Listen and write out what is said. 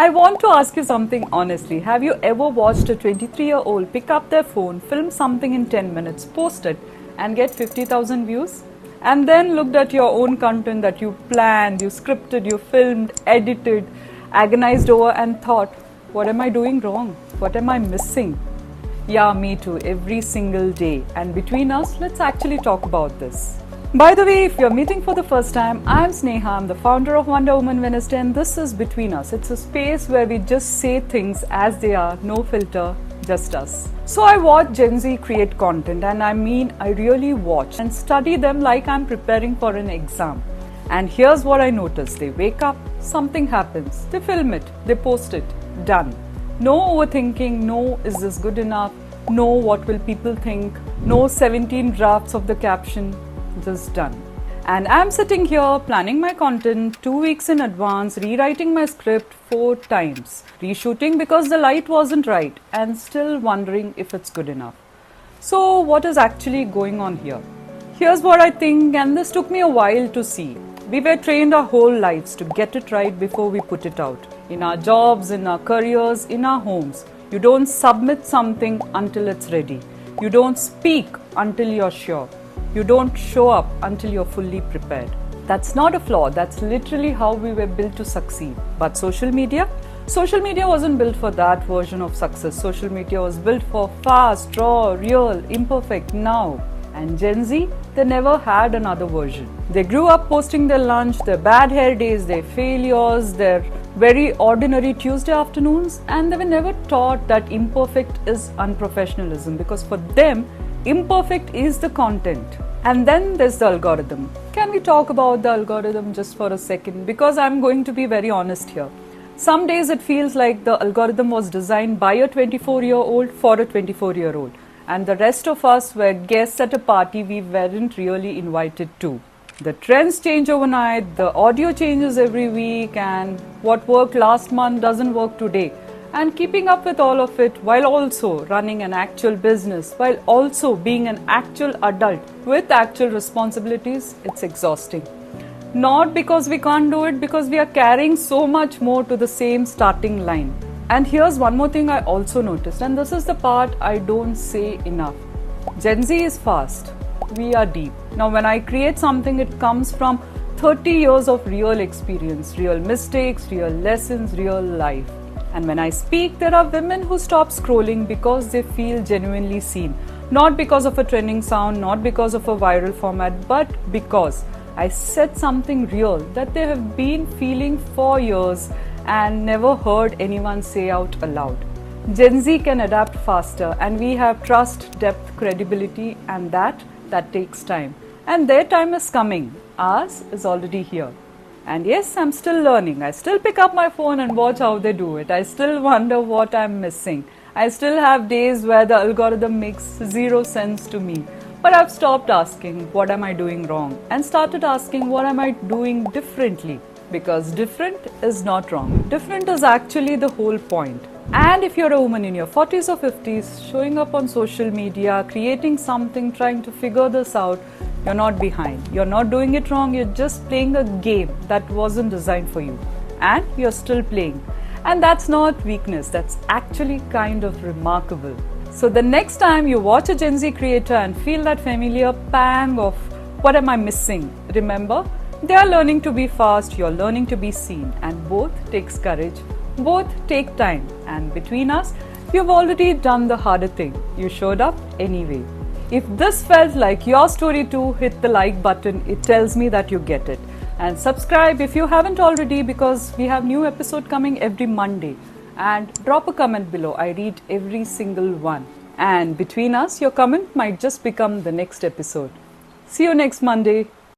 I want to ask you something honestly. Have you ever watched a 23-year-old pick up their phone, film something in 10 minutes, post it, and get 50,000 views? And then looked at your own content that you planned, you scripted, you filmed, edited, agonized over, and thought, what am I doing wrong? What am I missing? Yeah, me too, every single day. And between us, let's actually talk about this. By the way, if you're meeting for the first time, I'm Sneha, I'm the founder of Wonder Woman Wednesday, and this is Between Us. It's a space where we just say things as they are, no filter, just us. So I watch Gen Z create content, and I really watch and study them like I'm preparing for an exam. And here's what I notice. They wake up, something happens, they film it, they post it, done. No overthinking, no is this good enough, no what will people think, no 17 drafts of the caption, just done. And I'm sitting here planning my content 2 weeks in advance, rewriting my script 4 times, reshooting because the light wasn't right, and still wondering if it's good enough. So what is actually going on here? Here's what I think, and this took me a while to see. We were trained our whole lives to get it right before we put it out. In our jobs, in our careers, in our homes. You don't submit something until it's ready. You don't speak until you're sure. You don't show up until you're fully prepared. That's not a flaw, that's literally how we were built to succeed. But social media? Social media wasn't built for that version of success. Social media was built for fast, raw, real, imperfect, now. And Gen Z, they never had another version. They grew up posting their lunch, their bad hair days, their failures, their very ordinary Tuesday afternoons, and they were never taught that imperfect is unprofessionalism, because for them, imperfect is the content. And then there's the algorithm. Can we talk about the algorithm just for a second? Because I'm going to be very honest here. Some days it feels like the algorithm was designed by a 24-year-old for a 24-year-old. And the rest of us were guests at a party we weren't really invited to. The trends change overnight, the audio changes every week, and what worked last month doesn't work today. And keeping up with all of it while also running an actual business, while also being an actual adult with actual responsibilities, it's exhausting. Not because we can't do it, because we are carrying so much more to the same starting line. And here's one more thing I also noticed, and this is the part I don't say enough. Gen Z is fast. We are deep. Now, when I create something, it comes from 30 years of real experience, real mistakes, real lessons, real life. And when I speak, there are women who stop scrolling because they feel genuinely seen. Not because of a trending sound, not because of a viral format, but because I said something real that they have been feeling for years and never heard anyone say out aloud. Gen Z can adapt faster, and we have trust, depth, credibility, and that takes time. And their time is coming. Ours is already here. And yes, I'm still learning. I still pick up my phone and watch how they do it. I still wonder what I'm missing. I still have days where the algorithm makes zero sense to me. But I've stopped asking, what am I doing wrong? And started asking, what am I doing differently? Because different is not wrong. Different is actually the whole point. And if you're a woman in your 40s or 50s, showing up on social media, creating something, trying to figure this out, you're not behind. You're not doing it wrong. You're just playing a game that wasn't designed for you. And you're still playing. And that's not weakness. That's actually kind of remarkable. So the next time you watch a Gen Z creator and feel that familiar pang of what am I missing, remember, they are learning to be fast, you're learning to be seen, and both takes courage, both take time. And between us, you've already done the harder thing. You showed up anyway. If this felt like your story too, hit the like button. It tells me that you get it. And subscribe if you haven't already, because we have new episode coming every Monday. And drop a comment below. I read every single one. And between us, your comment might just become the next episode. See you next Monday.